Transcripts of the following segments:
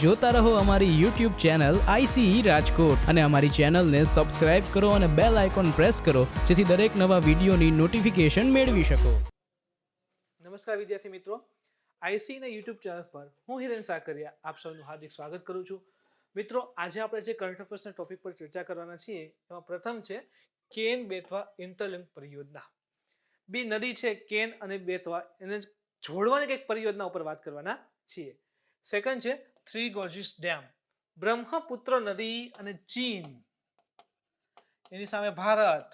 જોતા રહો અમારી YouTube ચેનલ ICE રાજકોટ અને અમારી ચેનલને સબસ્ક્રાઇબ કરો અને બેલ આઇકોન પ્રેસ કરો જેથી દરેક નવા વિડીયોની નોટિફિકેશન મેળવી શકો. નમસ્કાર વિદ્યાર્થી મિત્રો, ICE ના YouTube ચેનલ પર હું હિરેન સાકરિયા આપ સૌનું હાર્દિક સ્વાગત કરું છું. મિત્રો, આજે આપણે જે કરંટ અફેર્સના ટોપિક પર ચર્ચા કરવાના છીએ એમાં પ્રથમ છે કેન બેતવા ઇન્ટરલિંક પરિયોજના. બે નદી છે કેન અને બેતવા, એને જોડવાની કંઈક પરિયોજના ઉપર વાત કરવાના છીએ. સેકન્ડ છે થ્રી ગોર્જીસ ડેમ, બ્રહ્મપુત્ર નદી અને ચીન, એની સામે ભારત,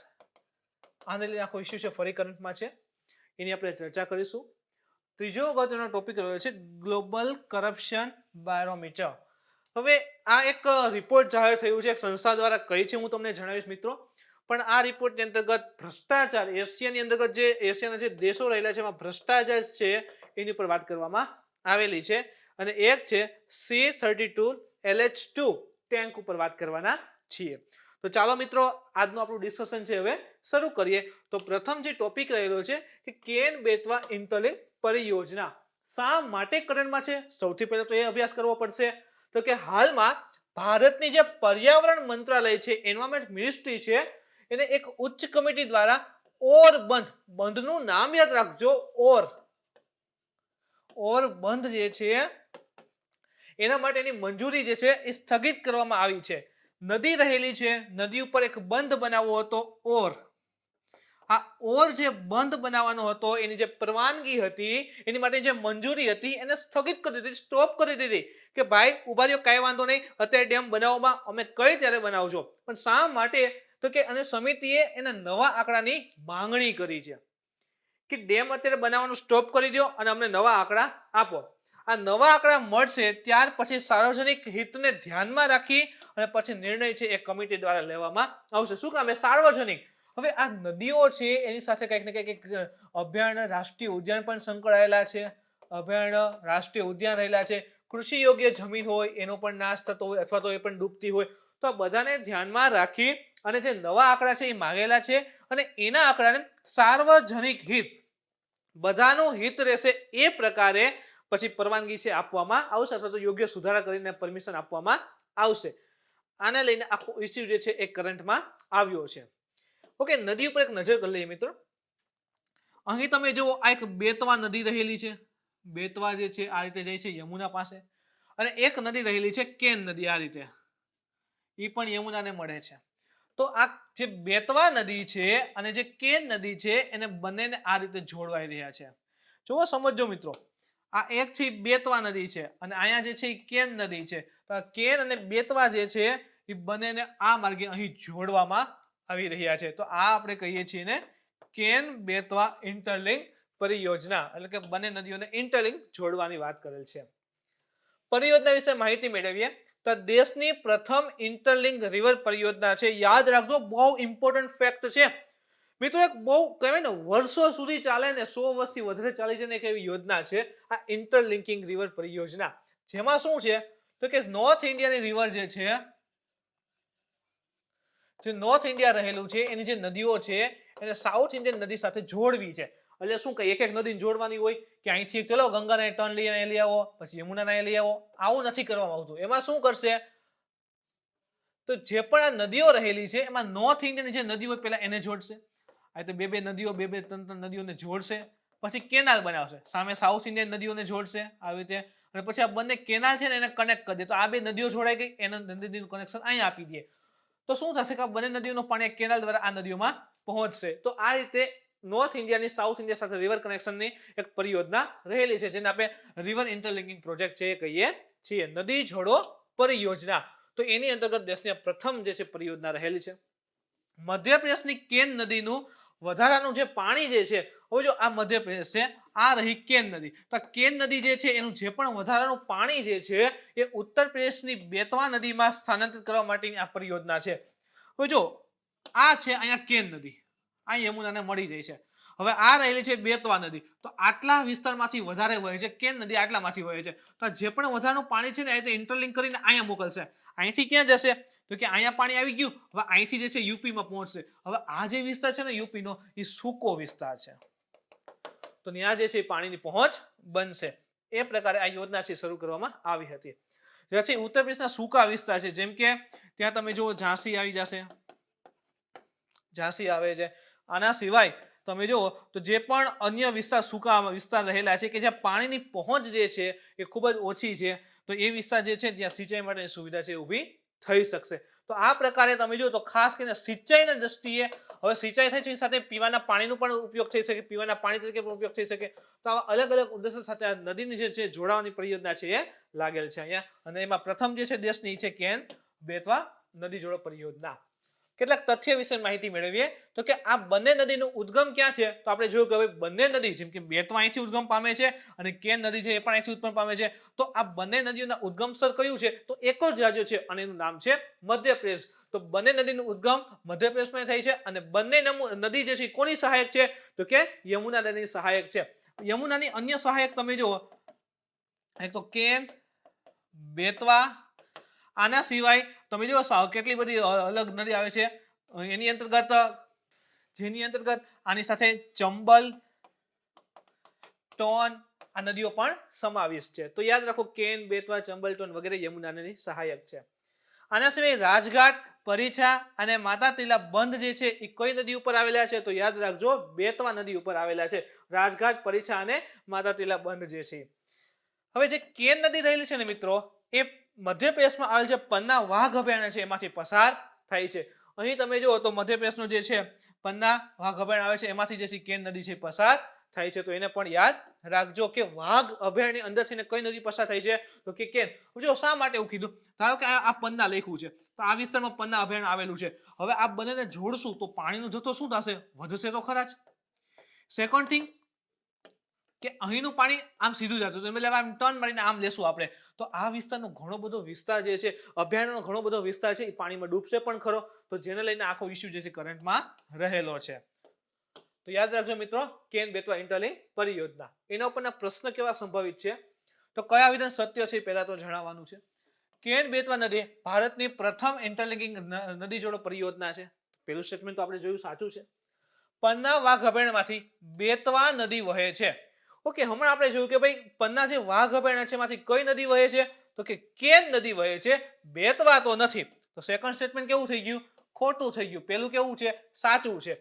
આને લઈને આખો ઇસ્યુ છે, ફરી કરંટમાં છે, એની આપણે ચર્ચા કરીશું. ત્રીજો અગત્યનો ટોપિક રહ્યો છે ગ્લોબલ કરપ્શન બારોમીટર. હવે આ એક રિપોર્ટ જાહેર થયું છે, એક સંસ્થા દ્વારા કઈ છે હું તમને જણાવીશ મિત્રો. પણ આ રિપોર્ટની અંતર્ગત ભ્રષ્ટાચાર, એશિયાની અંતર્ગત જે એશિયાના જે દેશો રહેલા છે એમાં ભ્રષ્ટાચાર છે એની ઉપર વાત કરવામાં આવેલી છે. અને એક છે C-32 LH2 ટેન્ક ઉપર વાત કરવાના છીએ. તો ચાલો મિત્રો, આજનું આપણું ડિસ્કશન છે હવે શરૂ કરીએ. તો પ્રથમ જે ટોપિક રહેલો છે કે કેન બેતવા ઇન્ટરલિંક પરિયોજના શા માટે કરંટમાં છે, સૌથી પહેલા તો એ અભ્યાસ કરવો પડશે. તો કે હાલમાં ભારતની જે પર્યાવરણ મંત્રાલય છે, એન્વાયરમેન્ટ મિનિસ્ટ્રી છે, એને એક ઉચ્ચ કમિટી દ્વારા ઓર બંધ, બંધનું નામ યાદ રાખજો, ઓર બંધ જે છે એના માટેની મંજૂરી જે છે એ સ્થગિત કરવામાં આવી છે. નદી રહેલી છે, નદી ઉપર એક બંધ બનાવવો હતો ઓર. આ ઓર જે બંધ બનાવવાનો હતો એની જે પરવાનગી હતી, એની માટે જે મંજૂરી હતી એને સ્થગિત કરી દીધી, સ્ટોપ કરી દીધી કે ભાઈ ઉભા રહ્યો, કાંઈ વાંધો નહીં, અત્યારે ડેમ બનાવવામાં અમે કઈ ત્યારે બનાવજો. પણ શા માટે? તો કે અને સમિતિએ એના નવા આંકડાની માંગણી કરી છે કે ડેમ અત્યારે બનાવવાનું સ્ટોપ કરી દો અને અમને નવા આંકડા આપો. આ નવા આંકડા મળશે ત્યાર પછી સાર્વજનિક હિતને ધ્યાનમાં રાખી અને પછી નિર્ણય છે એ કમિટી દ્વારા લેવામાં આવશે. શું કામ? સાર્વજનિક. હવે આ નદીઓ છે એની સાથે કંઈક ને કંઈક અભયારણ્ય, રાષ્ટ્રીય ઉદ્યાન પણ સંકળાયેલા છે. અભયારણ્ય, રાષ્ટ્રીય ઉદ્યાન રહેલા છે. કૃષિ યોગ્ય જમીન હોય એનો પણ નાશ થતો હોય અથવા તો એ પણ ડૂબતી હોય. તો આ બધાને ધ્યાનમાં રાખી અને જે નવા આંકડા છે એ માંગેલા છે અને એના આંકડાને સાર્વજનિક હિત, બધાનું હિત રહેશે એ પ્રકારે પછી પરવાનગી છે આપવામાં આવશે અથવા તો યોગ્ય સુધારા કરીને પરમિશન આપવામાં આવશે. આને લઈને આખો ઇસ્યુ જે છે એ કરંટમાં આવ્યો છે. ઓકે, નદી ઉપર એક નજર કરી લઈએ મિત્રો. અહીં તમે જુઓ, આ એક બેતવા નદી રહેલી છે. બેતવા જે છે આ રીતે જાય છે યમુના પાસે, અને એક નદી રહેલી છે કેન નદી, આ રીતે એ પણ યમુનાને મળે છે. તો આ જે બેતવા નદી છે અને જે કેન નદી છે એને બંનેને આ રીતે જોડવાઈ રહ્યા છે. જુઓ, સમજો મિત્રો, આ એક છે બેતવા નદી છે અને અહીંયા જે છે એ કેન નદી છે. તો આ કેન અને બેતવા જે છે એ બંનેને આ માર્ગે અહીં જોડવામાં આવી રહ્યા છે. તો આ આપણે કહીએ છીએ ને કેન બેતવા ઇન્ટરલિંક પરિયોજના, એટલે કે બંને નદીઓને ઇન્ટરલિંક જોડવાની વાત કરેલ છે. પરિયોજના વિશે માહિતી મેળવીએ તો દેશની પ્રથમ ઇન્ટરલિંક રિવર પરિયોજના છે. યાદ રાખજો, બહુ ઇમ્પોર્ટન્ટ ફેક્ટ છે મિત્રો. એક બહુ કહેવાય ને વર્ષો સુધી ચાલે ને, 100 વર્ષથી વધારે ચાલી જાય ને એક એવી યોજના છે આ ઇન્ટરલિંકિંગ રિવર પરિયોજના. જેમાં શું છે તો કે નોર્થ ઇન્ડિયાની રિવર જે છે, જે નોર્થ ઇન્ડિયા રહેલું છે એની જે નદીઓ છે એને સાઉથ ઇન્ડિયન નદી સાથે જોડવી છે. એટલે શું કહે, એક એક નદીને જોડવાની હોય કે અહીંથી ચલો ગંગાના ટર્ન લઈ આવો, પછી યમુનાના લઈ આવો, આવું નથી કરવામાં આવતું. એમાં શું કરશે તો જે પણ આ નદીઓ રહેલી છે એમાં નોર્થ ઇન્ડિયન જે નદી હોય પહેલા એને જોડશે. આ તો બે નદીઓ, ત્રણ નદીઓને જોડશે, પછી કેનાલ બનાવશે, સામે સાઉથ ઇન્ડિયન નદીઓને જોડશે આવી રીતે, અને પછી આ બંને કેનાલ છે ને એને કનેક્ટ કરી દે. તો આ બે નદીઓ જોડાઈ ગઈ, એના નદીનું કનેક્શન અહીંયા આપી દે. તો શું થશે કે બંને નદીઓનું પાણી કેનાલ દ્વારા આ નદીઓમાં પહોંચશે. તો આ રીતે નોર્થ ઇન્ડિયાની સાઉથ ઇન્ડિયા સાથે રિવર કનેક્શનની એક પરિયોજના રહેલી છે, જેને આપણે રિવર ઇન્ટરલિંકિંગ પ્રોજેક્ટ છે એ કહીએ છીએ, નદી જોડો પરિયોજના. તો એની અંતર્ગત દેશની પ્રથમ જે છે પરિયોજના રહેલી છે. મધ્યપ્રદેશની કેન નદીનું વધારાનું જે પાણી જે છે, હવે જો આ મધ્યપ્રદેશ છે, આ રહી કેન નદી. તો કેન નદી જે છે એનું જે પણ વધારાનું પાણી જે છે એ ઉત્તર પ્રદેશની બેતવા નદીમાં સ્થાનાંતરિત કરવા માટેની આ પરિયોજના છે. હવે જો આ છે અહીંયા કેન નદી, આ યમુનાને મળી જાય છે. હવે આ રહેલી છે બેતવા નદી, તો આટલા વિસ્તારમાંથી વધારે વહે છે, કેન નદી આટલામાંથી વહે છે. તો જે પણ વધારાનું પાણી છે ને એ ઇન્ટરલિંક કરીને અહીંયા મોકલશે. અહીંથી ક્યાં જશે તો કે અહીંયા પાણી આવી ગયું, હવે અહીંથી જે છે યુપીમાં પહોંચશે. હવે આ જે વિસ્તાર છે ને યુપીનો, એ સૂકો વિસ્તાર છે, તો ત્યાં જે છે પાણીની પહોંચ બનશે. એ પ્રકારે આ યોજના છે શરૂ કરવામાં આવી હતી. ત્યાંથી ઉત્તર પ્રદેશના સૂકા વિસ્તાર છે, જેમ કે ત્યાં તમે જુઓ ઝાંસી આવી જશે, ઝાંસી આવે છે. આના સિવાય તમે જુઓ તો જે પણ અન્ય વિસ્તાર સૂકા વિસ્તાર રહેલા છે કે જ્યાં પાણીની પહોંચ જે છે એ ખૂબ જ ઓછી છે, તો એ વિસ્તાર જે છે ત્યાં સિંચાઈ માટેની સુવિધા છે ઊભી થઈ શકશે. તો આ પ્રકારે તમે જુઓ તો ખાસ કરીને સિંચાઈના દ્રષ્ટિએ હવે સિંચાઈ થાય છે એ સાથે પીવાના પાણીનો પણ ઉપયોગ થઈ શકે, પીવાના પાણી તરીકે પણ ઉપયોગ થઈ શકે. તો આવા અલગ અલગ ઉદ્દેશ્ય સાથે આ નદીની જે છે જોડાવાની પરિયોજના છે એ લાગેલ છે અહીંયા. અને એમાં પ્રથમ જે છે દેશની છે કેન બેતવા નદી જોડો પરિયોજના. કેટલાક તથ્ય વિશે માહિતી મેળવીએ તો કે આ બંને નદીનું ઉદ્ગમ ક્યાં છે, તો આપણે જોયું કે હવે બંને નદી જેમ કે બેતવા અહીંથી ઉદ્ગમ પામે છે અને કેન નદી છે એ પણ અહીંથી ઉત્પન્ન પામે છે. તો આ બંને નદીઓના ઉદ્ગમ સ્થળ કયું છે, તો એક જ રાજ્ય છે અને એનું નામ છે મધ્યપ્રદેશ. તો બંને નદીનું ઉદ્ગમ મધ્યપ્રદેશમાં થાય છે અને બંને નદી જે છે કોની સહાયક છે, તો કે યમુના નદીની સહાયક છે. યમુનાની અન્ય સહાયક તમે જુઓ એક તો કેન, બેતવા. આના સિવાય તમે જુઓ કેટલી બધી અલગ નદી આવે છે એની અંતર્ગત, જેની અંતર્ગત આની સાથે ચંબલ, ટોન આ નદીઓ પણ સમાવેશ છે. તો યાદ રાખો કેન, બેતવા, ચંબલ, ટોન વગેરે યમુના નદી સહાયક છે. આના સિવાય રાજઘાટ, પરીછા અને માતા તીલા બંધ જે છે એ કઈ નદી ઉપર આવેલા છે, તો યાદ રાખજો બેતવા નદી ઉપર આવેલા છે. રાજઘાટ, પરીછા અને માતા તીલા બંધ જે છે. હવે જે કેન નદી રહેલી છે ને મિત્રો એ મધ્યપ્રદેશમાં આવેલ જે પન્ના વાઘ અભયારણ્ય છે એમાંથી પસાર થાય છે. અહીં તમે જુઓ તો મધ્યપ્રદેશનો જે છે પન્ના વાઘ અભયારણ્ય આવે છે એમાંથી જે છે કેન નદી છે પસાર થાય છે. તો એને પણ યાદ રાખજો કે વાઘ અભયારણ્ય અંદર થઈને કઈ નદી પસાર થાય છે, તો કે કેન. જો શા માટે એવું કીધું, ધારો કે આ પન્ના લખ્યું છે તો આ વિસ્તારમાં પન્ના અભયારણ્ય આવેલું છે. હવે આ બંનેને જોડશું તો પાણીનો જથ્થો શું થશે, વધશે તો ખરા જ. સેકન્ડ થિંગ કે અહીંનું પાણી આમ સીધું જતું હતું, એટલે આમ ટર્ન મારીને આમ લેશું આપણે, તો આ વિસ્તારનો ઘણો બધો વિસ્તાર જે છે અભયારણ્યનો ઘણો બધો વિસ્તાર છે એ પાણીમાં ડૂબશે પણ ખરો. તો જેને લઈને આખો ઇસ્યુ જે છે કરંટમાં રહેલો છે. તો યાદ રાખજો મિત્રો કેન બેતવા ઇન્ટરલિંક પરિયોજના. એના ઉપરના પ્રશ્ન કેવા સંભવિત છે, તો કયા વિધાન સત્ય છે પહેલા તો જણાવવાનું છે. કેન બેતવા નદી ભારતની પ્રથમ ઇન્ટરલિંકિંગ નદી જોડો પરિયોજના છે. પેલું સ્ટેટમેન્ટ તો આપણે જોયું સાચું છે. પન્ના વાઘ અભયારણ્યમાંથી બેતવા નદી વહે છે. ઓકે, હમણાં આપણે જોયું કે ભાઈ પન્ના જે વાઘ અભયારણ્ય છે એમાંથી કઈ નદી વહે છે, તો કે કેન નદી વહે છે, બેતવા તો નથી. તો સેકન્ડ સ્ટેટમેન્ટ કેવું થઈ ગયું, ખોટું થઈ ગયું. પેલું કેવું છે, સાચું છે.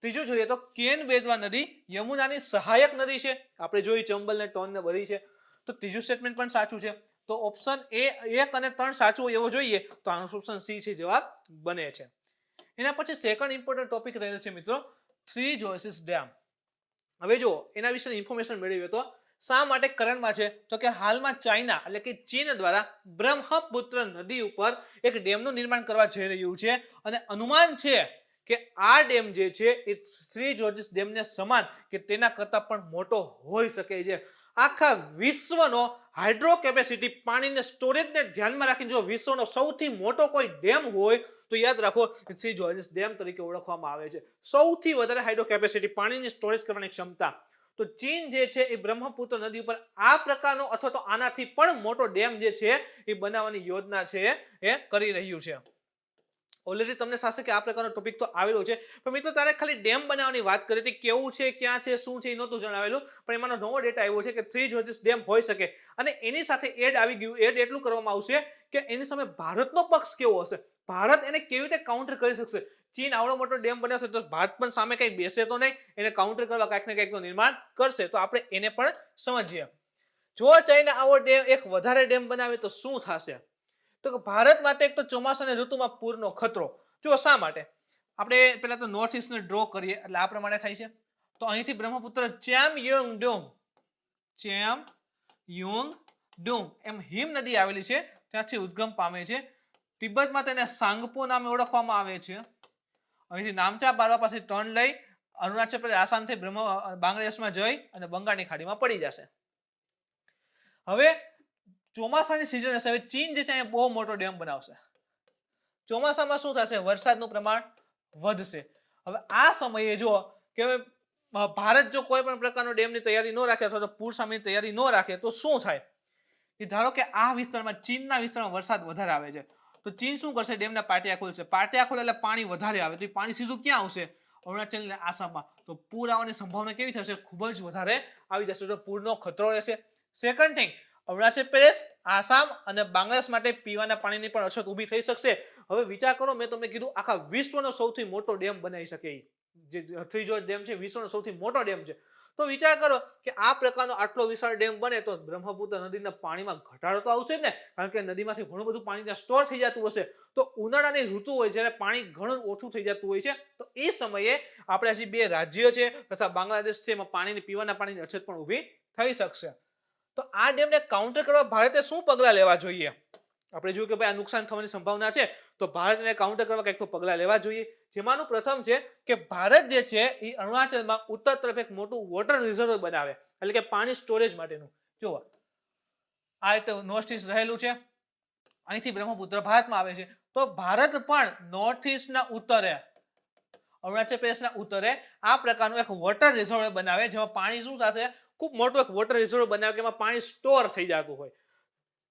ત્રીજું જોઈએ તો કેન બેતવા નદી યમુનાની સહાયક નદી છે. આપણે જોઈ ચંબલ ને ટોન ને બધી છે. તો ત્રીજું સ્ટેટમેન્ટ પણ સાચું છે. તો ઓપ્શન એ 1 અને 3 સાચું હોય એવો જોઈએ, તો આનો ઓપ્શન સી છે જવાબ બને છે. એના પછી સેકન્ડ ઇમ્પોર્ટન્ટ ટોપિક રહેલો છે મિત્રો થ્રી જોર્જીસ ડેમ. હવે જો એના વિશે ઇન્ફોર્મેશન મેળવીએ તો શા માટે કરંટમાં છે, તો કે હાલમાં ચાઇના એટલે કે ચીન દ્વારા બ્રહ્મપુત્ર નદી ઉપર એક ડેમનું નિર્માણ કરવા જઈ રહ્યું છે અને અનુમાન છે કે આ ડેમ જે છે એ થ્રી જોર્જીસ ડેમને સમાન કે તેના કરતાં પણ મોટો હોઈ શકે છે. આખા વિશ્વનો હાઇડ્રો કેપેસિટી પાણીને સ્ટોરેજને ધ્યાનમાં રાખીને જો વિશ્વનો સૌથી મોટો કોઈ ડેમ હોય તો યાદ રાખો થ્રી જોર્જીસ ડેમ તરીકે ઓળખવામાં આવે છે. સૌથી વધારે હાઇડ્રો કેપેસિટી પાણીની સ્ટોરેજ કરવાની ક્ષમતા. તો ચીન જે છે એ બ્રહ્મપુત્ર નદી ઉપર આ પ્રકારનો અથવા તો આનાથી પણ મોટો ડેમ જે છે એ બનાવવાની યોજના છે એ કરી રહ્યું છે. ઓલરેડી તમને થશે કે આ પ્રકારનો ટોપિક તો આવેલો છે, પણ મિત્રો તારે ખાલી ડેમ બનાવવાની વાત કરી હતી, કેવું છે, ક્યાં છે, શું છે એ નહોતું જણાવેલું, પણ એમાંનો નવો ડેટા આવ્યો છે કે થ્રી જોર્જીસ ડેમ હોઈ શકે. અને એની સાથે એડ આવી ગયું, એડ એટલું કરવામાં આવશે કે એની સામે ભારતનો પક્ષ કેવો હશે, ભારત એને કેવી રીતે કાઉન્ટર કરી શકશે. ચીન આવડો મોટો ડેમ બનાવશે તો ભારત પણ સામે કંઈ બેસે તો નહીં, એને કાઉન્ટર કરવા કંઈક ને કંઈક તો નિર્માણ કરશે. તો આપણે એને પણ સમજીએ. જો ચાઇના આવો ડેમ એક વધારે ડેમ બનાવે તો શું થશે, તો ભારત માટે એક તો ચોમાસાની ઋતુમાં પૂરનો ખતરો. જો શા માટે, આપણે પહેલા તો નોર્થ ઈસ્ટને ડ્રો કરીએ એટલે આ પ્રમાણે થાય છે. તો અહીંથી બ્રહ્મપુત્ર ચેમયુંગડોંગ એમ હિમ નદી આવેલી છે, ત્યાંથી ઉદ્ગમ પામે છે. તિબ્બતમાં તેને સાંગપો નામે ઓળખવામાં આવે છે. અહીંથી નામચા બારવા પાસે ટર્ન લઈ અરુણાચલ પ્રદેશ, આસામથી બાંગ્લાદેશમાં જઈ અને બંગાળની ખાડીમાં પડી જશે. હવે ચોમાસાની સિઝન હશે, હવે ચીન જે છે એ બહુ મોટો ડેમ બનાવશે. ચોમાસામાં શું થશે, વરસાદનું પ્રમાણ વધશે. હવે આ સમયે જો કે ભારત જો કોઈ પણ પ્રકારનો ડેમની તૈયારી ન રાખે અથવા તો પૂર સામેની તૈયારી ન રાખે તો શું થાય, કે ધારો કે આ વિસ્તારમાં ચીનના વિસ્તારમાં વરસાદ વધારે આવે છે તો ચીન શું કરશે, ડેમના પાટિયા ખોલશે. પાટિયા ખોલે એટલે પાણી વધારે આવે તો એ પાણી સીધું ક્યાં આવશે, અરુણાચલ અને આસામમાં. તો પૂર આવવાની સંભાવના કેવી થશે, ખૂબ જ વધારે આવી જશે, તો પૂરનો ખતરો રહેશે. સેકન્ડ થિંગ, અરુણાચલ પ્રદેશ, આસામ અને બાંગ્લાદેશ માટે પીવાના પાણીની પણ અછત ઊભી થઈ શકશે. હવે વિચાર કરો, મેં તમને કીધું આખા વિશ્વનો સૌથી મોટો ડેમ બનાવી શકે જે થ્રી જોર્જ ડેમ છે, વિશ્વનો સૌથી મોટો ડેમ છે. તો વિચાર કરો કે આ પ્રકારનો આટલો વિશાળ ડેમ બને તો બ્રહ્મપુત્ર નદીના પાણીમાં ઘટાડો તો આવશે જ ને, કારણ કે નદીમાંથી ઘણું બધું પાણી ત્યાં સ્ટોર થઈ જતું હશે. તો ઉનાળાની ઋતુ હોય જ્યારે પાણી ઘણું ઓછું થઈ જતું હોય છે, તો એ સમયે આપણે હજી 2 રાજ્ય છે તથા બાંગ્લાદેશ છે એમાં પાણીની પીવાના પાણીની અછત પણ ઊભી થઈ શકશે. તો આ ડેમને કાઉન્ટર કરવા ભારતે શું પગલાં લેવા જોઈએ? આપણે જોયું કે ભાઈ આ નુકસાન થવાની સંભાવના છે, તો ભારતને કાઉન્ટર કરવા કંઈક તો પગલાં લેવા જોઈએ. જેમાંનું પ્રથમ છે કે ભારત જે છે એ અરુણાચલમાં ઉત્તર તરફ એક મોટું વોટર રિઝર્વ બનાવે, એટલે કે પાણી સ્ટોરેજ માટેનું. જો આ રીતે નોર્થ ઈસ્ટ રહેલું છે, અહીંથી બ્રહ્મપુત્ર ભારતમાં આવે છે, તો ભારત પણ નોર્થ ઈસ્ટના ઉત્તરે, અરુણાચલ પ્રદેશના ઉત્તરે આ પ્રકારનું એક વોટર રિઝર્વ બનાવે, જેમાં પાણી શું થશે, ખૂબ મોટું એક વોટર રિઝર્વ બનાવે કે એમાં પાણી સ્ટોર થઈ જતું હોય,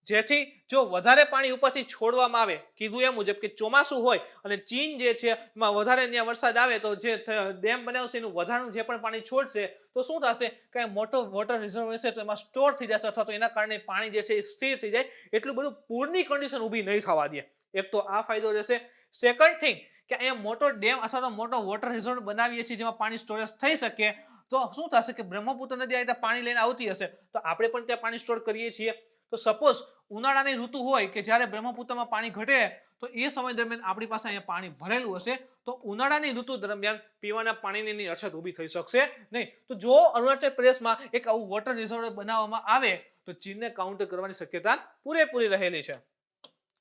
જેથી જો વધારે પાણી ઉપરથી છોડવામાં આવે, કીધું એ મુજબ કે ચોમાસું હોય અને ચીન જે છે એમાં વધારે ત્યાં વરસાદ આવે તો જે ડેમ બનાવશે એનું વધારાનું જે પણ પાણી છોડશે તો શું થશે કે મોટો વોટર રિઝર્વ હશે તો એમાં સ્ટોર થઈ જશે, અથવા તો એના કારણે પાણી જે છે એ સ્થિર થઈ જાય, એટલું બધું પૂરની કન્ડિશન ઊભી નહીં થવા દે. એક તો આ ફાયદો રહેશે. સેકન્ડ થિંગ કે અહીંયા મોટો ડેમ અથવા તો મોટો વોટર રિઝર્વ બનાવીએ છીએ જેમાં પાણી સ્ટોરેજ થઈ શકે, તો શું થશે કે બ્રહ્મપુત્ર નદી આ રીતે પાણી લઈને આવતી હશે તો આપણે પણ ત્યાં પાણી સ્ટોર કરીએ છીએ. તો સપોઝ ઉનાળાની ઋતુ હોય કે જ્યારે બ્રહ્મપુત્રમાં પાણી ઘટે તો એ સમય દરમિયાન આપણી પાસે અહીંયા પાણી ભરેલું હશે, તો ઉનાળાની ઋતુ દરમિયાન પીવાના પાણીની અછત ઊભી થઈ શકશે નહીં. તો જો અરુણાચલ પ્રદેશમાં એક આવું વોટર રિઝર્વ બનાવવામાં આવે તો ચીનને કાઉન્ટર કરવાની શક્યતા પૂરેપૂરી રહેલી છે.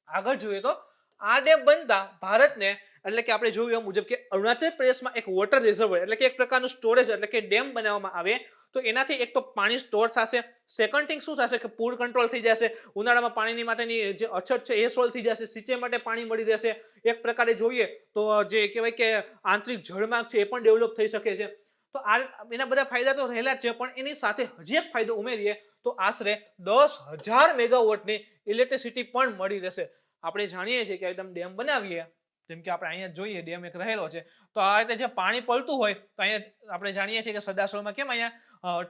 આગળ જોઈએ તો આ ડેમ બનતા ભારતને, એટલે કે આપણે જોયું એ મુજબ કે અરુણાચલ પ્રદેશમાં એક વોટર રિઝર્વ એટલે કે એક પ્રકારનું સ્ટોરેજ એટલે કે ડેમ બનાવવામાં આવે તો એનાથી એક તો પાણી સ્ટોર થશે. સેકન્ડ થિંગ શું થશે કે પૂર કંટ્રોલ થઈ જશે, ઉનાળામાં પાણીની માટેની જે અછત છે એ સોલ્વ થઈ જશે, સિંચાઈ માટે પાણી મળી રહેશે. એક પ્રકારે જોઈએ તો જે કહેવાય કે આંતરિક જળમાર્ગ છે એ પણ ડેવલપ થઈ શકે છે. તો આ એના બધા ફાયદા તો રહેલા જ છે, પણ એની સાથે હજી એક ફાયદો ઉમેરીએ તો આશરે 10,000 મેગાવોટની ઇલેક્ટ્રિસિટી પણ મળી રહેશે. આપણે જાણીએ છીએ કે એકદમ ડેમ બનાવીએ, જેમ કે આપણે અહીંયા જોઈએ ડેમ એક રહેલો છે, તો આ રીતે જે પાણી પડતું હોય તો અહીંયા આપણે જાણીએ છીએ કે સદાસળમાં કેમ અહીંયા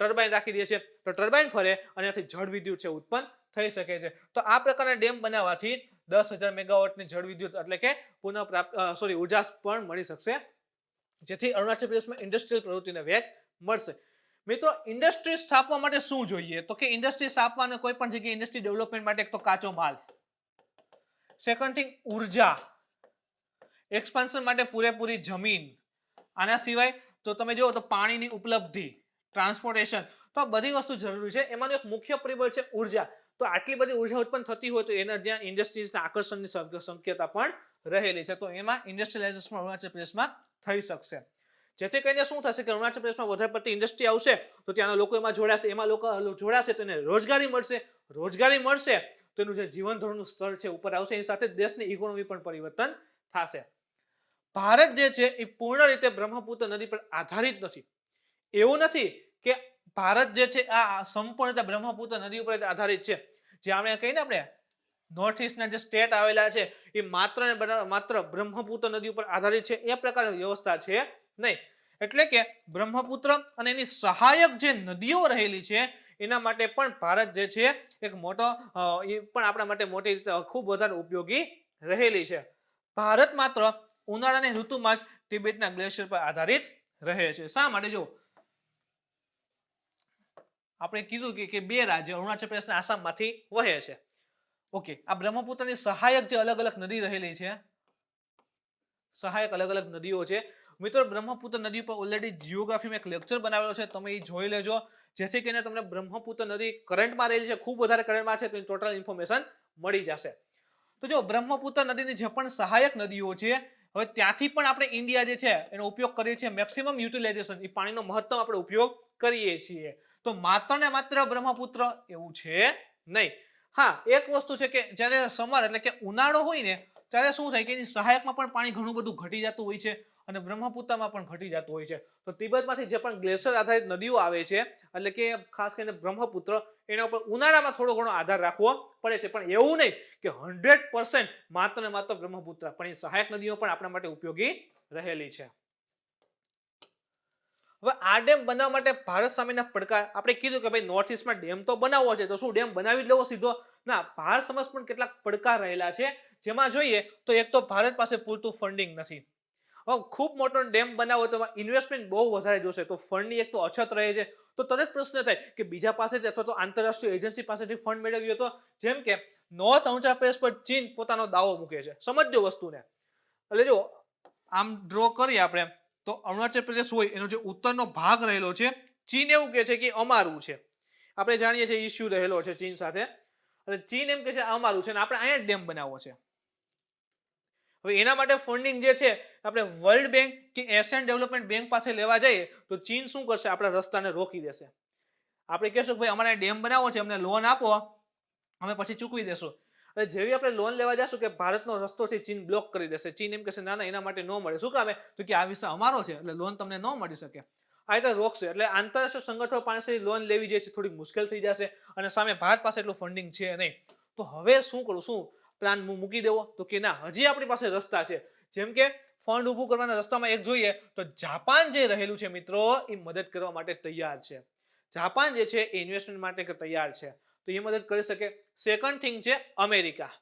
ટર્બાઇન રાખી દે છે, તો ટર્બાઇન ફરે અને એનાથી જળ વિદ્યુત છે ઉત્પન્ન થઈ શકે છે. તો આ પ્રકારના ડેમ બનાવવાથી 10,000 મેગાવોટની જળ વિદ્યુત એટલે કે ઉર્જા પણ મળી શકશે, જેથી અરુણાચલ પ્રદેશમાં ઇન્ડસ્ટ્રીયલ પ્રવૃત્તિને વેગ મળશે. મિત્રો, ઇન્ડસ્ટ્રી સ્થાપવા માટે શું જોઈએ? તો કે ઇન્ડસ્ટ્રી સ્થાપવાને કોઈ પણ જગ્યાએ ઇન્ડસ્ટ્રી ડેવલપમેન્ટ માટે એક તો કાચો માલ, સેકન્ડ થિંગ ઉર્જા, એક્સપાન્શન માટે પૂરેપૂરી જમીન, આના સિવાય તો તમે જુઓ તો પાણીની ઉપલબ્ધિ, ટ્રાન્સપોર્ટેશન, તો આ બધી વસ્તુ જરૂરી છે. એમાંનું એક મુખ્ય પરિબળ છે ઉર્જા. તો આટલી બધી ઉર્જા ઉત્પન્ન થતી હોય તો એના જ્યાં ઇન્ડસ્ટ્રીઝના આકર્ષણની શક્યતા પણ રહેલી છે, તો એમાં ઇન્ડસ્ટ્રીયલાઇઝેશન અરુણાચલ પ્રદેશમાં થઈ શકશે. જેથી કરીને શું થશે કે અરુણાચલ પ્રદેશમાં વધારે પડતી ઇન્ડસ્ટ્રી આવશે તો ત્યાંના લોકો એમાં જોડાશે, એમાં લોકો જોડાશે તો એને રોજગારી મળશે, રોજગારી મળશે તો એનું જે જીવન ધોરણનું સ્તર છે ઉપર આવશે, એની સાથે દેશની ઇકોનોમી પણ પરિવર્તન થશે. ભારત જે છે એ પૂર્ણ રીતે બ્રહ્મપુત્ર નદી પર આધારિત નથી. એવું નથી કે ભારત જે છે આ સંપૂર્ણ બ્રહ્મપુત્ર નદી ઉપર આધારિત છે. જે આપણે કહીએ ને, આપણે નોર્થ ઈસ્ટના જે સ્ટેટ આવેલા છે એ માત્ર ને માત્ર બ્રહ્મપુત્ર નદી ઉપર આધારિત છે, એ પ્રકારની વ્યવસ્થા છે નહીં. એટલે કે બ્રહ્મપુત્ર અને એની સહાયક જે નદીઓ રહેલી છે એના માટે પણ ભારત જે છે એક મોટો એ પણ આપણા માટે મોટી રીતે ખૂબ વધારે ઉપયોગી રહેલી છે. ભારત માત્ર ઉનાળાની ઋતુમાં જ તિબેટના ગ્લેશિયર પર આધારિત રહે છે. શા માટે? જો આપણે કીધું કે 2 રાજ્ય અરુણાચલ પ્રદેશ અને આસામમાંથી વહે છે. ઓકે, આ બ્રહ્મપુત્રની સહાયક જે અલગ અલગ નદી રહેલી છે, સહાયક અલગ અલગ નદીઓ છે. મિત્રો, બ્રહ્મપુત્ર નદી પર ઓલરેડી જીઓગ્રાફીમાં એક લેક્ચર બનાવેલો છે, તમે એ જોઈ લેજો, જેથી કરીને તમને બ્રહ્મપુત્ર નદી કરંટમાં રહેલી છે, ખૂબ વધારે કરંટમાં છે, તો ટોટલ ઇન્ફોર્મેશન મળી જશે. તો જો બ્રહ્મપુત્ર નદીની જે પણ સહાયક નદીઓ છે, હવે ત્યાંથી પણ આપણે ઇન્ડિયા જે છે એનો ઉપયોગ કરીએ છીએ, મેક્સિમમ યુટિલાઇઝેશન, એ પાણીનો મહત્તમ આપણે ઉપયોગ કરીએ છીએ. તો માત્ર ને માત્ર બ્રહ્મપુત્ર એવું છે નહીં. હા, એક વસ્તુ છે કે જ્યારે સમર એટલે કે ઉનાળો હોય ને ત્યારે શું થાય કે એની સહાયકમાં પણ પાણી ઘણું બધું ઘટી જતું હોય છે અને બ્રહ્મપુત્રમાં પણ ઘટી જતું હોય છે. તો તિબેટમાંથી જે પણ ગ્લેશિયર આધારિત નદીઓ આવે છે, એટલે કે ખાસ કરીને બ્રહ્મપુત્ર, એના ઉપર ઉનાળામાં થોડો ઘણો આધાર રાખવો પડે છે, પણ એવું નહીં કે 100% માત્ર ને માત્ર બ્રહ્મપુત્ર, પણ એ સહાયક નદીઓ પણ આપણા માટે ઉપયોગી રહેલી છે. હવે આ ડેમ બનાવવા માટે ભારત સામેના પડકાર, આપણે કીધું કે ભાઈ નોર્થ ઈસ્ટમાં ડેમ તો બનાવવો છે, તો શું ડેમ બનાવી જ લેવો સીધો? ના, ભારત સમક્ષ પણ કેટલાક પડકાર રહેલા છે. જેમાં જોઈએ તો એક તો ભારત પાસે પૂરતું ફંડિંગ નથી. હવે ખૂબ મોટો ડેમ બનાવો તો ઇન્વેસ્ટમેન્ટ બહુ વધારે જોશે, તો ફંડની એક તો અછત રહે છે. તો તરત પ્રશ્ન થાય કે બીજા પાસેથી અથવા તો આંતરરાષ્ટ્રીય એજન્સી પાસેથી ફંડ મેળવ્યો તો, જેમ કે નોર્થ અરુણાચલ પ્રદેશ પર ચીન પોતાનો દાવો મૂકે છે. સમજજો વસ્તુને. એટલે જો આમ ડ્રો કરીએ આપણે, તો અરુણાચલ પ્રદેશ હોય એનો જે ઉત્તરનો ભાગ રહેલો છે, ચીન એવું કહે છે કે અમારું છે. આપણે જાણીએ છીએ ઇસ્યુ રહેલો છે ચીન સાથે, અને ચીન એમ કહે છે અમારું છે, અને આપણે અહીંયા ડેમ બનાવવો છે. હવે એના માટે ફંડિંગ જે છે આપણે વર્લ્ડ બેંક કે એશિયન ડેવલપમેન્ટ બેંક પાસે લેવા જઈએ તો ચીન શું કરશે? આપણા રસ્તાને રોકી દેશે. આપણે કહેશું કે ભાઈ અમારે ડેમ બનાવવો છે, અમને લોન આપો, અમે પછી ચૂકવી દેશું. એટલે જેવી આપણે લોન લેવા જશું કે ભારતનો રસ્તો છે ચીન બ્લોક કરી દેશે. ચીન એમ કહેશે ના ના, એના માટે ન મળે. શું કામે? તો કે આ વિષય અમારો છે, એટલે લોન તમને ન મળી શકે. આ રીતે રોકશે. એટલે આંતરરાષ્ટ્રીય સંગઠનો પાસેથી લોન લેવી જે છે થોડી મુશ્કેલ થઈ જશે, અને સામે ભારત પાસે એટલું ફંડિંગ છે નહીં. તો હવે શું કરું? શું પ્લાન મૂકી દેવો? તો કે ના, હજી આપણી પાસે રસ્તા છે. જેમ કે ફંડ ઊભું કરવાના રસ્તામાં એક જોઈએ તો જાપાન જે રહેલું છે મિત્રો, એ મદદ કરવા માટે તૈયાર છે. જાપાન જે છે એ ઇન્વેસ્ટમેન્ટ માટે તૈયાર છે, તો એ મદદ કરી શકે. સેકન્ડ થિંગ છે અમેરિકા.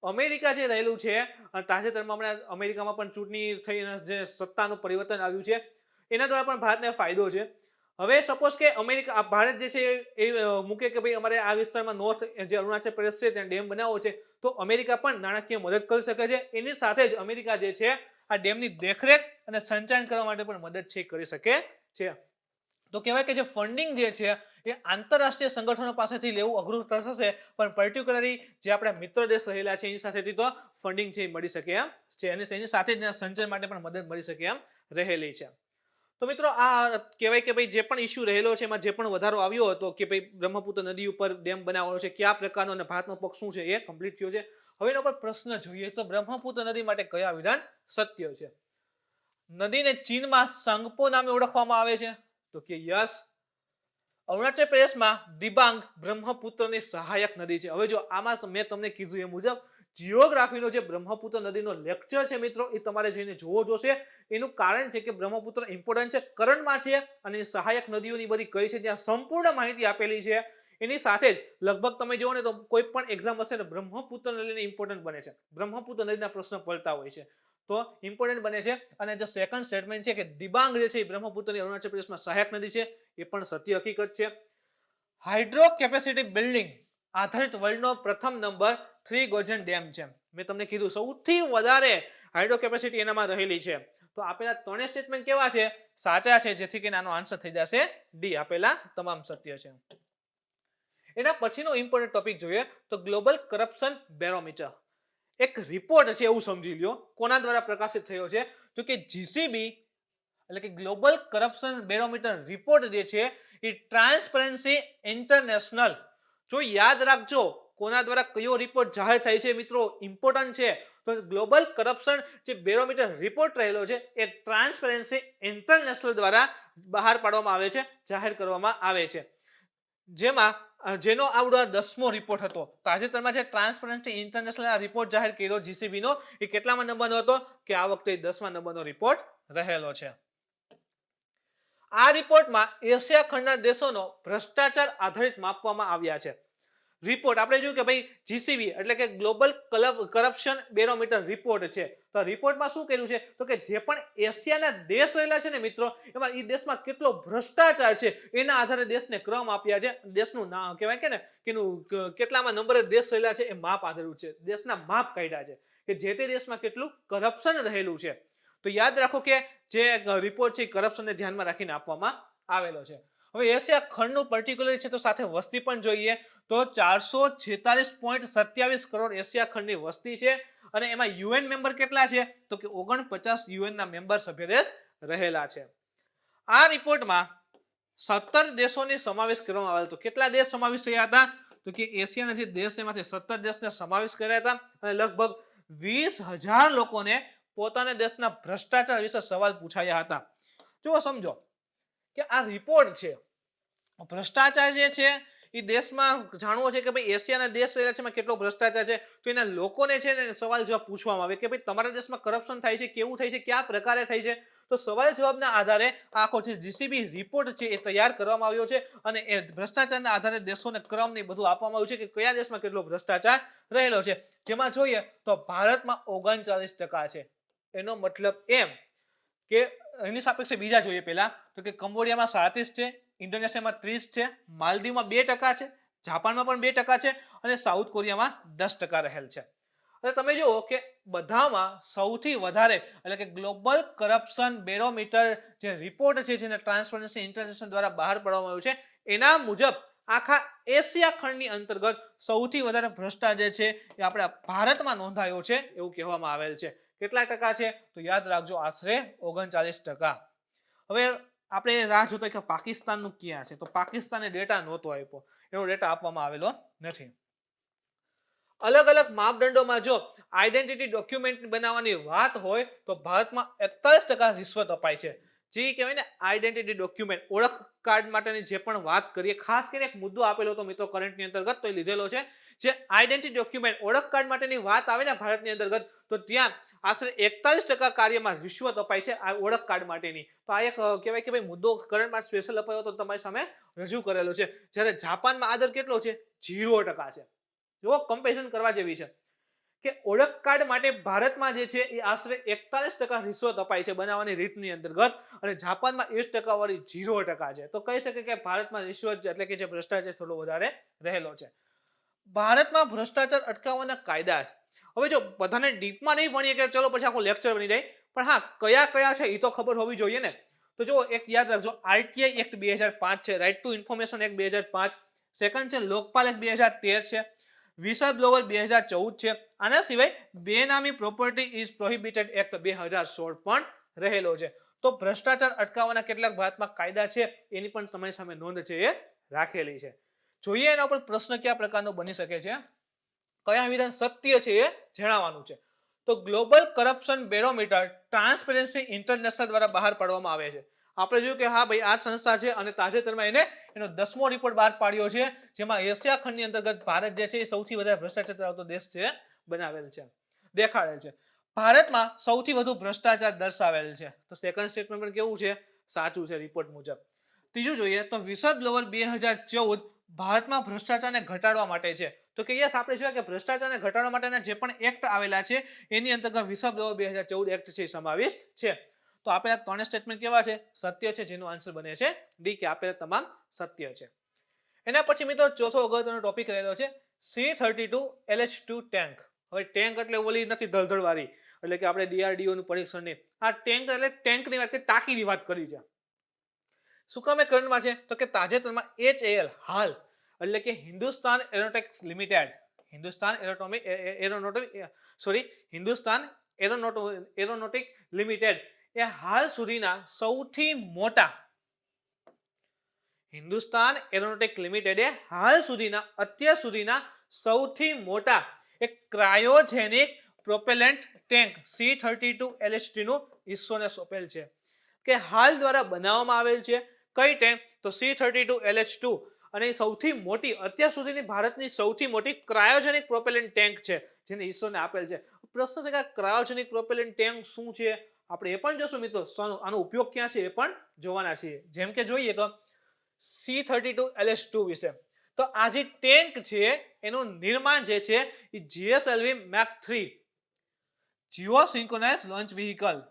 અમેરિકા જે રહેલું છે, તાજેતરમાં હમણાં અમેરિકામાં પણ ચૂંટણી થઈ, જે સત્તાનું પરિવર્તન આવ્યું છે, એના દ્વારા પણ ભારતને ફાયદો છે. હવે સપોઝ કે અમેરિકા, ભારત જે છે એ મૂકે કે ભાઈ અમારે આ વિસ્તારમાં નોર્થ જે અરુણાચલ પ્રદેશ છે ત્યાં ડેમ બનાવવો છે, તો અમેરિકા પણ નાણાકીય મદદ કરી શકે છે. એની સાથે જ અમેરિકા જે છે આ ડેમની દેખરેખ અને સંચાલન કરવા માટે પણ મદદ છે કરી શકે છે. તો કહેવાય કે જે ફંડિંગ જે છે એ આંતરરાષ્ટ્રીય સંગઠનો પાસેથી લેવું અઘરું થશે, પણ પર્ટિક્યુલરલી જે આપણા મિત્ર દેશ રહેલા છે એની સાથેથી તો ફંડિંગ છે મળી શકે એમ છે, અને એની સાથે જ સંચાલન માટે પણ મદદ મળી શકે એમ રહેલી છે. તો મિત્રો આ કહેવાય કે ભાઈ જે પણ ઇસ્યુ રહેલો છે એમાં જે પણ વધારો આવ્યો હતો કે ભાઈ બ્રહ્મપુત્ર નદી ઉપર ડેમ બનાવવાનો છે, કયા પ્રકારનો અને ભારતનો પક્ષ શું છે, એ કમ્પ્લીટ થયો છે. હવે એના પર પ્રશ્ન જોઈએ તો બ્રહ્મપુત્ર નદી માટે કયા વિધાન સત્ય છે? નદીને ચીનમાં સંગપો નામે ઓળખવામાં આવે છે, તો કે યસ. અરુણાચલ પ્રદેશમાં દિબાંગ બ્રહ્મપુત્રની સહાયક નદી છે. હવે જો આમાં મેં તમને કીધું એ મુજબ જિયોગ્રાફીનો જે બ્રહ્મપુત્ર નદીનો લેક્ચર છે મિત્રો, એ તમારે જઈને જોવો જોશે. એનું કારણ છે કે બ્રહ્મપુત્ર ઇમ્પોર્ટન્ટ છે, કરંટમાં છે, અને સહાયક નદીઓની બધી કઈ છે ત્યાં સંપૂર્ણ માહિતી આપેલી છે. એની સાથે જ લગભગ તમે જુઓ ને તો કોઈ પણ એક્ઝામ હશે ને બ્રહ્મપુત્ર નદીને ઇમ્પોર્ટન્ટ બને છે. બ્રહ્મપુત્ર નદીના પ્રશ્ન પડતા હોય છે, તો ઇમ્પોર્ટન્ટ બને છે. અને જે સેકન્ડ સ્ટેટમેન્ટ છે કે દિબાંગ જે છે એ બ્રહ્મપુત્રની અરુણાચલ પ્રદેશમાં સહાયક નદી છે, એ પણ સત્ય હકીકત છે. હાઇડ્રો કેપેસિટી બિલ્ડિંગ આધારિત વર્લ્ડનો પ્રથમ નંબર 3 ગોજન ડેમ છે. મેં તમને કીધું સૌથી વધારે હાઇડ્રો કેપેસિટી એનામાં રહેલી છે. તો આપેલા ત્રણેય સ્ટેટમેન્ટ કેવા છે? સાચા છે, જેથી કરીને આનો આન્સર થઈ જશે ડી. આપેલા તમામ સત્ય છે. એના પછીનો ઇમ્પોર્ટન્ટ ટોપિક જોઈએ તો ગ્લોબલ કરપ્શન બેરોમીટર. એક રિપોર્ટ છે એવું સમજી લ્યો. કોના દ્વારા પ્રકાશિત થયો છે? તો કે જીસીબી એટલે કે ગ્લોબલ કરપ્શન બેરોમીટર રિપોર્ટ જે છે એ ટ્રાન્સપરન્સી ઇન્ટરનેશનલ. જો યાદ રાખજો કોના દ્વારા કયો રિપોર્ટ જાહેર થાય છે મિત્રો, ઇમ્પોર્ટન્ટ છે. તો ગ્લોબલ કરપ્શન જે બેરોમીટર રિપોર્ટ રહેલો છે એ ટ્રાન્સપરન્સી ઇન્ટરનેશનલ દ્વારા બહાર પાડવામાં આવે છે, જાહેર કરવામાં આવે છે. જેમાં જેનો આવડો 10મો રિપોર્ટ હતો. તાજેતરમાં જે ટ્રાન્સપરન્સી ઇન્ટરનેશનલ રિપોર્ટ જાહેર કર્યો જીસીબી નો, એ કેટલામાં નંબરનો હતો? કે આ વખતે 10મા નંબરનો રિપોર્ટ રહેલો છે. આ રિપોર્ટમાં એશિયા ખંડના દેશોનો ભ્રષ્ટાચાર આધારિત માપવામાં આવ્યા છે. રિપોર્ટ આપણે જોયું કે ભાઈ જીસીબી એટલે કે ગ્લોબલ કરપ્શન બેરોમીટર રિપોર્ટ છે. તો રિપોર્ટમાં શું કર્યું છે? તો કે જે પણ એશિયાના દેશ રહેલા છે ને મિત્રો, એમાં એ દેશમાં કેટલો ભ્રષ્ટાચાર છે એના આધારે દેશને ક્રમ આપ્યા છે. દેશનું નામ કહેવાય કે ને કે કેટલામાં નંબરે દેશ રહેલા છે એ માપ આધારિત છે. દેશના માપ કાઢ્યા છે કે જે તે દેશમાં કેટલું કરપ્શન રહેલું છે. તો યાદ રાખો કે જે રિપોર્ટ છે કરપ્શનને ધ્યાનમાં રાખીને આપવામાં આવેલો છે. હવે એશિયા ખંડનું પર્ટિક્યુલર છે તો સાથે વસ્તી પણ જોઈએ તો 446.27 કરોડ એશિયા ખંડની વસ્તી છે. અને એમાં યુએન મેમ્બર કેટલા છે? તો કે 49 યુએનના મેમ્બર સભ્ય દેશ રહેલા છે. આ રિપોર્ટમાં 17 દેશોને સમાવેશ કરવામાં આવેલો હતો. કેટલા દેશ સમાવેશ થયા હતા? તો કે એશિયાના જે દેશ એમાંથી 17 દેશને સમાવેશ કર્યા હતા, અને લગભગ 20,000 લોકોને પોતાના દેશના ભ્રષ્ટાચાર વિશે સવાલ પૂછાયા હતા. જો સમજો કે આ રિપોર્ટ છે, ભ્રષ્ટાચાર જે છે એ દેશમાં જાણવો છે કે ભાઈ એશિયાના દેશ રહેલા છે એમાં કેટલો ભ્રષ્ટાચાર છે, તો એના લોકોને છે ને સવાલ જવાબ પૂછવામાં આવે કે ભાઈ તમારા દેશમાં કરપ્શન થાય છે, કેવું થાય છે, કયા પ્રકારે થાય છે. તો સવાલ જવાબના આધારે આખો જે જીસીબી રિપોર્ટ છે એ તૈયાર કરવામાં આવ્યો છે અને એ ભ્રષ્ટાચારના આધારે દેશોને ક્રમ ને બધું આપવામાં આવ્યું છે કે કયા દેશમાં કેટલો ભ્રષ્ટાચાર રહેલો છે. જેમાં જોઈએ તો ભારતમાં 39% છે. એનો મતલબ એમ કે એની સાપેક્ષે બીજા જોઈએ પહેલા તો કે કંબોડિયામાં 37 છે, ઇન્ડોનેશિયામાં 30 છે, માલદીવમાં 2% છે, જાપાનમાં પણ 2% છે અને સાઉથ કોરિયામાં 10% રહેલ છે. અને તમે જુઓ કે બધામાં સૌથી વધારે એટલે કે ગ્લોબલ કરપ્શન બેરોમીટર જે રિપોર્ટ છે જેને ટ્રાન્સપરન્સી ઇન્ટરનેશનલ દ્વારા બહાર પાડવામાં આવ્યું છે એના મુજબ આખા એશિયા ખંડની અંતર્ગત સૌથી વધારે ભ્રષ્ટાચાર છે એ આપણા ભારતમાં નોંધાયો છે એવું કહેવામાં આવેલ છે. કેટલા ટકા છે તો યાદ રાખજો, આશરે 39%. હવે આપણે રાહ જોતા કે પાકિસ્તાનનું ક્યાં છે, તો પાકિસ્તાને ડેટા નહોતો આપ્યો, એનો ડેટા આપવામાં આવેલો નથી. અલગ અલગ માપદંડોમાં જો આઈડેન્ટિટી ડોક્યુમેન્ટ બનાવવાની વાત હોય તો ભારતમાં 41% રિશ્વત અપાય છે. જે કહેવાય ને આઈડેન્ટિટી ડોક્યુમેન્ટ, ઓળખ કાર્ડ માટેની જે પણ વાત કરીએ, ખાસ કરીને એક મુદ્દો આપેલો હતો મિત્રો કરંટની અંતર્ગત તો એ લીધેલો છે. જે આઈડેન્ટિટી ડોક્યુમેન્ટ ઓળખ કાર્ડ માટેની વાત આવે ને ભારતની અંતર્ગત તો ત્યાં આશરે 41% કાર્યમાં રિશ્વત અપાય છે આ ઓળખ કાર્ડ માટેની. તો આ એક કહેવાય કે ભાઈ મુદ્દો કરંટમાં સ્પેશિયલ અપાયો તો તમારી સામે રજૂ કરેલો છે. જ્યારે જાપાનમાં આ દર કેટલો છે? 0% છે. જો કમ્પેરિઝન કરવા જેવી છે કે ઓળખ કાર્ડ માટે ભારતમાં જે છે એ આશરે 41% રિશ્વત અપાય છે બનાવવાની રીતની અંતર્ગત અને જાપાનમાં 1% વાળી 0% છે. તો કહી શકે કે ભારતમાં રિશ્વત એટલે કે જે ભ્રષ્ટાચાર થોડો વધારે રહેલો છે. ભારતમાં ભ્રષ્ટાચાર અટકાવવાના કાયદા, હવે જો બધાને ડીપમાં નહીં ભણીએ કે ચલો પછી આખો લેક્ચર બની જાય, પણ હા કયા કયા છે એ તો ખબર હોવી જોઈએ ને. તો જો એક યાદ રાખજો, આરટીઆઈ એક્ટ 2005 છે, right to information act 2005, second છે લોકપાલ એક્ટ 2013 છે, વિસલ બ્લોવર 2014 છે. આના સિવાય બેનામી પ્રોપર્ટી ઇઝ પ્રોહિબિટેડ એક્ટ 2016 પણ રહેલો છે. તો ભ્રષ્ટાચાર અટકાવવાના કેટલાક ભારતમાં કાયદા છે એની પણ તમારી સામે નોંધ છે એ રાખેલી છે. જોઈએ એના ઉપર પ્રશ્ન કયા પ્રકારનો બની શકે છે, કયા વિધાન સત્ય છે એ જણાવવાનું છે. તો global corruption barometer transparency international દ્વારા બહાર પાડવામાં આવે છે. આપણે જોયું કે હા ભાઈ આ સંસ્થા છે અને તાજેતરમાં એનો 10મો રિપોર્ટ બહાર પાડ્યો છે જેમાં એશિયા ખંડની અંતર્ગત ભારત જે છે એ સૌથી વધારે ભ્રષ્ટાચાર ધરાવતો દેશ છે બનાવેલ છે, દેખાડેલ છે. ભારતમાં સૌથી વધુ ભ્રષ્ટાચાર દર્શાવેલ છે. તો સેકન્ડ સ્ટેટમેન્ટ પણ કેવું છે? સાચું છે રિપોર્ટ મુજબ. ત્રીજું જોઈએ તો વિસલ બ્લોવર 2014 ભારતમાં ભ્રષ્ટાચારને ઘટાડવા માટે છે. તો કે યસ આપણે જોઈએ કે ભ્રષ્ટાચારને ઘટાડવા માટેના જે પણ એક્ટ આવેલા છે એની અંતર્ગત વિસલ બ્લોવર 2014 એક્ટ છે સમાવિષ્ટ છે. તો આપેલા ત્રણ સ્ટેટમેન્ટ કેવા છે? સત્ય છે, જેનો આન્સર બને છે ડી કે આપેલા તમામ સત્ય છે. એના પછી મિત્રો ચોથો અગત્યનો ટોપિક રહેલો છે C-32 LH-2 ટેન્ક. હવે ટેન્ક એટલે ઓલી નથી ધડધડ વાળી, એટલે કે આપણે ડીઆરડીઓ નું પરીક્ષણ નહીં, આ ટેન્ક એટલે ટેન્કની વાત કરી, ટાંકીની વાત કરી છે. શું કામે કરંટમાં છે? તો કે તાજેતરમાં HAL હાલ એટલે કે Hindustan Aeronautics Limited, Hindustan Aeronautic Limited એ હાલ સુધીના સૌથી મોટા હિન્દુસ્તાન એરોનોટિક લિમિટેડે હાલ સુધીના અત્યાર સુધીના સૌથી મોટા એક cryogenic propellant tank C-32 LH-2 નું ઈસરોને સોંપેલ છે કે હાલ દ્વારા બનાવવામાં આવેલ છે. કઈ ટેન્ક? તો C-32 LH-2 અને સૌથી મોટી અત્યાર સુધીની ભારતની સૌથી મોટી ક્રાયોજેનિક પ્રોપેલેન્ટ ટેન્ક છે જેને ઈસરોને આપેલ છે. પ્રશ્ન છે કે ક્રાયોજેનિક પ્રોપેલેન્ટ ટેન્ક શું છે આપણે એ પણ જોશું મિત્રો, આનો ઉપયોગ ક્યાં છે એ પણ જોવાના છીએ. જેમ કે જોઈએ તો C-32 LH-2 વિશે, તો આ જે ટેન્ક છે એનું નિર્માણ જે છે એ GSLV Mach 3 geosynchronous launch vehicle,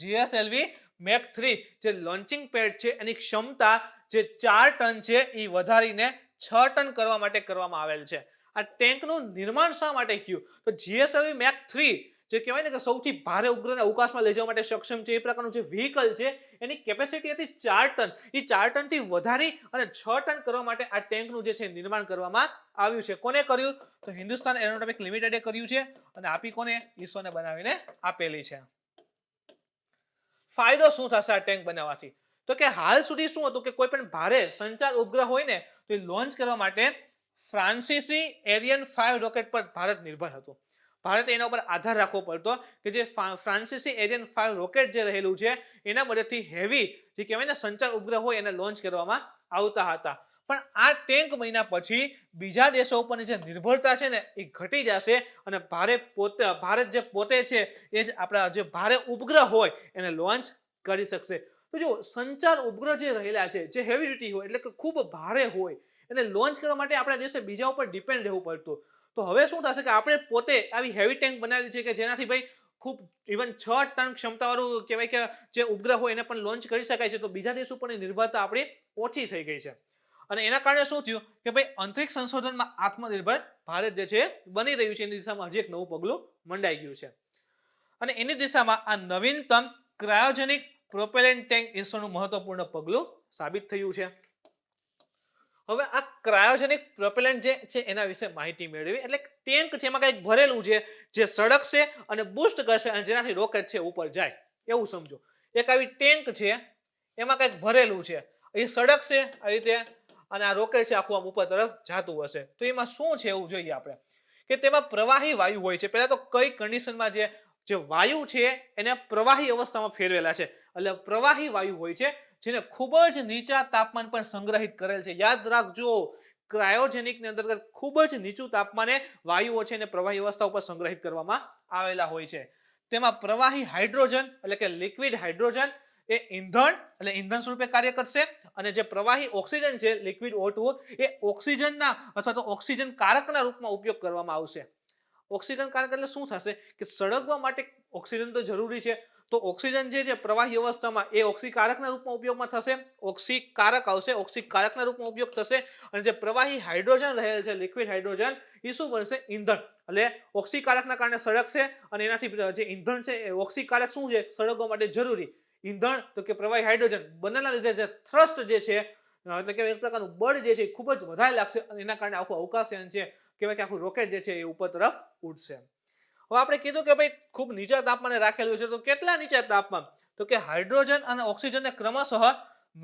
GSLV Mach 3 જે લોન્ચિંગ પેડ છે એની ક્ષમતા જે 4 ટન છે એ વધારીને 6 ટન કરવા માટે કરવામાં આવેલ છે. આ ટેન્કનું નિર્માણ શા માટે થયું? તો GSLV Mach 3 જે કહેવાય ને કે સૌથી ભારે ઉપગ્રહને અવકાશમાં લઈ જવા માટે સક્ષમ છે એ પ્રકારનું જે વ્હીકલ છે એની કેપેસિટી હતી 4 ટન. એ 4 ટનથી વધારી અને 6 ટન કરવા માટે આ ટેન્કનું જે છે નિર્માણ કરવામાં આવ્યું છે. કોને કર્યું? તો હિન્દુસ્તાન એરોનોટિક લિમિટેડે કર્યું છે અને આપી કોને? ઈસરોને બનાવીને આપેલી છે. ફાયદો શું થશે આ ટેન્ક બનાવવાથી? તો કે હાલ સુધી શું હતું કે કોઈ પણ ભારે સંચાર ઉપગ્રહ હોય ને તો એ લોન્ચ કરવા માટે ફ્રાન્સીસી એરિયન 5 રોકેટ પર ભારત નિર્ભર હતું. ભારતે એના ઉપર આધાર રાખવો પડતો કે જે ફ્રાન્સીસી એરિયન 5 રોકેટ જે રહેલું છે એના મદદથી હેવી જે કહેવાય ને સંચાર ઉપગ્રહ હોય એને લોન્ચ કરવામાં આવતા હતા. પણ આ ટેન્ક બન્યા પછી બીજા દેશો ઉપરની જે નિર્ભરતા છે ને એ ઘટી જશે અને ભારત જે પોતે છે એ જ આપણા જે ભારે ઉપગ્રહ હોય એને લોન્ચ કરી શકશે. તો જો સંચાર ઉપગ્રહ જે રહેલા છે જે હેવી ડ્યુટી હોય એટલે કે ખૂબ ભારે હોય એને લોન્ચ કરવા માટે આપણા દેશે બીજા ઉપર ડિપેન્ડ રહેવું પડતું. તો હવે શું થશે કે આપણે પોતે આવી હેવી ટેન્ક બનાવી છે કે જેનાથી ભાઈ ખૂબ ઇવન 6 ટન ક્ષમતાવાળું કહેવાય કે જે ઉપગ્રહ હોય એને પણ લોન્ચ કરી શકાય છે. તો બીજા દેશો ઉપરની નિર્ભરતા આપણી ઓછી થઈ ગઈ છે અને એના કારણે શું થયું કે ભાઈ અંતરિક્ષ સંશોધનમાં આત્મનિર્ભર ભારત જે છે બની રહ્યું છે. એની દિશામાં હજી એક નવું પગલું મંડાઈ ગયું છે અને એની દિશામાં આ નવીનતમ ક્રાયોજેનિક પ્રોપેલેન્ટ ટેન્ક ઇસરોનું મહત્વપૂર્ણ પગલું સાબિત થયું છે. હવે આ ક્રાયોજેનિક પ્રોપેલેન્ટ જે છે એના વિશે માહિતી મેળવી. એટલે ટેન્ક છે એમાં કંઈક ભરેલું છે જે સળગશે અને બૂસ્ટ કરશે અને જેનાથી રોકેટ છે ઉપર જાય એવું સમજો. એક આવી ટેન્ક છે એમાં કંઈક ભરેલું છે એ સળગશે આ રીતે અને આ રોકેટ છે આખું આમ ઉપર તરફ જાતું હશે. તો એમાં શું છે એવું જોઈએ આપણે કે તેમાં પ્રવાહી વાયુ હોય છે. પહેલા તો કઈ કન્ડિશનમાં જે વાયુ છે એને પ્રવાહી અવસ્થામાં ફેરવેલા છે એટલે પ્રવાહી વાયુ હોય છે જેને ખૂબ જ નીચા તાપમાન પર સંગ્રહિત કરેલ છે. યાદ રાખજો ક્રાયોજેનિકની અંતર્ગત ખૂબ જ નીચું તાપમાને વાયુઓ છે એને પ્રવાહી અવસ્થા ઉપર સંગ્રહિત કરવામાં આવેલા હોય છે. તેમાં પ્રવાહી હાઇડ્રોજન એટલે કે લિક્વિડ હાઇડ્રોજન એ ઈંધણ સ્વરૂપે કાર્ય કરશે અને જે પ્રવાહી ઓક્સિજન છે લિક્વિડ O2 એ ઓક્સિજનના અથવા તો ઓક્સિજન કારકના રૂપમાં ઉપયોગ કરવામાં આવશે. ઓક્સિજન કારક એટલે શું થશે કે સળગવા માટે ઓક્સિજન તો જરૂરી છે. તો ઓક્સિજન જે છે પ્રવાહી અવસ્થામાં એ ઓક્સિકારકના રૂપમાં ઉપયોગમાં થશે. ઓક્સિકારક આવશે, ઓક્સિકારકના રૂપમાં ઉપયોગ થશે અને જે પ્રવાહી હાઇડ્રોજન રહેલ છે લિક્વિડ હાઇડ્રોજન એ શું બનશે ઇંધણ એટલે ઓક્સિકારકના કારણે સળગશે અને એનાથી જે ઇંધણ છે એ ઓક્સિકારક શું છે સળગવા માટે જરૂરી ઈંધણ તો કે પ્રવાહી હાઇડ્રોજન બંનેના લીધે જે થ્રસ્ટ જે છે એટલે કે એક પ્રકારનું બળ જે છે ખૂબ જ વધારે લાગશે અને એના કારણે આખું અવકાશયાન છે કહેવાય કે આખું રોકેટ જે છે એ ઉપર તરફ ઉડશે. હવે આપણે કીધું કે ભાઈ ખૂબ નીચા તાપમાને રાખેલું છે. તો કેટલા નીચા તાપમાન? તો કે હાઇડ્રોજન અને ઓક્સિજનને ક્રમશઃ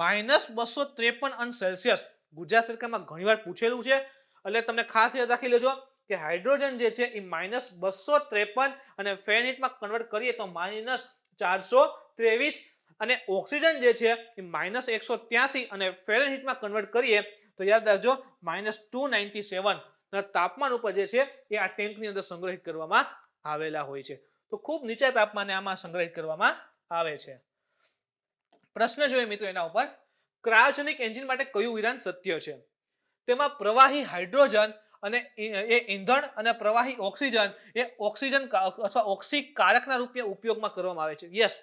-253 અંશ સેલ્સિયસ. ગુજરાત સરકારમાં ઘણીવાર પૂછેલું છે એટલે તમને ખાસ યાદ રાખી લેજો કે હાઇડ્રોજન જે છે એ -253 અને ફેરનહીટમાં કન્વર્ટ કરીએ તો -423 અને ઓક્સિજન જે છે એ -183 અને ફેરનહીટમાં કન્વર્ટ કરીએ તો યાદ રાખજો -297 ના તાપમાન ઉપર જે છે એ આ ટેન્કની અંદર સંગ્રહિત કરવામાં આવેલા હોય છે. તો ખૂબ નીચા તાપમાને આમાં સંગ્રહિત કરવામાં આવે છે. પ્રશ્ન જોઈએ મિત્રો એના ઉપર ક્રાયોજેનિક એન્જિન માટે કયું વિધાન સત્ય છે? તેમાં પ્રવાહી હાઇડ્રોજન અને એ ઈંધણ અને પ્રવાહી ઓક્સિજન એ ઓક્સિજન અથવા ઓક્સિકારકના રૂપે ઉપયોગમાં કરવામાં આવે છે. યસ,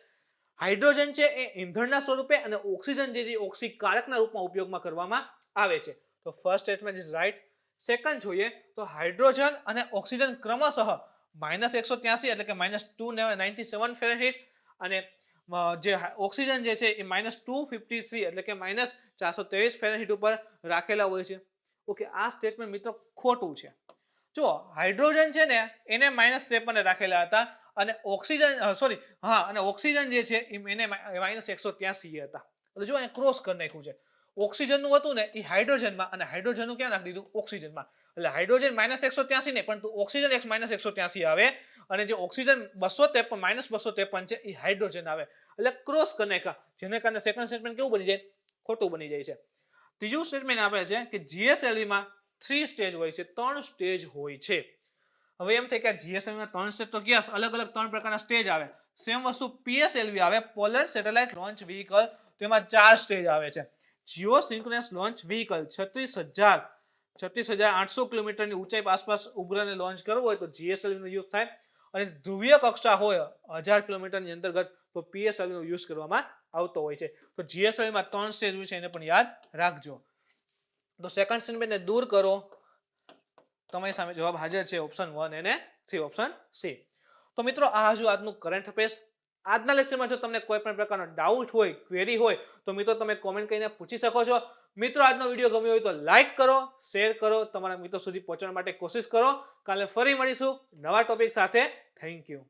હાઇડ્રોજન છે એ ઈંધણના સ્વરૂપે અને ઓક્સિજન જે છે ઓક્સિકારકના રૂપમાં ઉપયોગમાં કરવામાં આવે છે. તો first statement is right. Second જોઈએ તો હાઇડ્રોજન અને ઓક્સિજન ક્રમશઃ -183 એટલે કે -297 ફેરનહીટ અને જે ઓક્સિજન જે છે એ -253 એટલે કે -423 ફેરનહીટ ઉપર રાખેલા હોય છે. ઓકે, આ સ્ટેટમેન્ટ મિત્રો ખોટું છે. જો હાઇડ્રોજન છે ને એને -53 રાખેલા હતા અને ઓક્સિજન જે છે એને -183 હતા. એટલે જો અહીંયા ક્રોસ કરી નાખ્યું છે. ઓક્સિજનનું હતું ને એ હાઇડ્રોજનમાં અને હાઇડ્રોજનનું ક્યાં નાખી દીધું ઓક્સિજનમાં. એટલે હાઇડ્રોજન -183 નહીં પરંતુ ઓક્સિજન -183 આવે અને જે ઓક્સિજન -253 છે એ હાઇડ્રોજન આવે એટલે ક્રોસ કરી નાખ્યા જેને કારણે સેકન્ડ સ્ટેટમેન્ટ કેવું બની જાય? ખોટું બની જાય છે. ત્રીજું સ્ટેટમેન્ટ આપે છે કે જીએસએલવીમાં 3 સ્ટેજ હોય છે, 3 સ્ટેજ હોય છે. હવે એમ થાય કે જીએસએલવીમાં 3 સ્ટેજ તો ક્યાં અલગ અલગ 3 પ્રકારના સ્ટેજ આવે. સેમ વસ્તુ પીએસએલવી આવે પોલર સેટેલાઇટ લોન્ચ વ્હીકલ તેમાં 4 સ્ટેજ આવે છે. જીઓ સિન્ક્રોનસ લોન્ચ વ્હીકલ 36,800 કિલોમીટરની ઊંચાઈ આસપાસ ઉપગ્રહને લોન્ચ કરવો હોય તો જીએસએલવીનો યુઝ થાય અને ધ્રુવીય કક્ષા હોય 1000 કિલોમીટરની અંતર્ગત તો પીએસએલવીનો યુઝ કરવામાં આવતો હોય છે. તો જીએસએલવીમાં 3 સ્ટેજ હોય છે એને પણ યાદ રાખજો. તો સેકન્ડ સ્ટેટમેન્ટને દૂર કરો. તમારી સામે જવાબ હાજર છે ઓપ્શન 1 અને 3 ઓપ્શન સી. તો મિત્રો આ હજુ આજનું કરંટ અફેર્સ. આજના લેક્ચરમાં જો તમને કોઈ પણ પ્રકારનો ડાઉટ હોય, ક્વેરી હોય તો મિત્રો તમે કોમેન્ટ કરીને પૂછી શકો છો. મિત્રો આજનો વિડીયો ગમ્યો હોય તો લાઈક કરો, શેર કરો, તમારા મિત્રો સુધી પહોંચવા માટે કોશિશ કરો. કાલે ફરી મળીશું નવા ટોપિક સાથે. Thank you.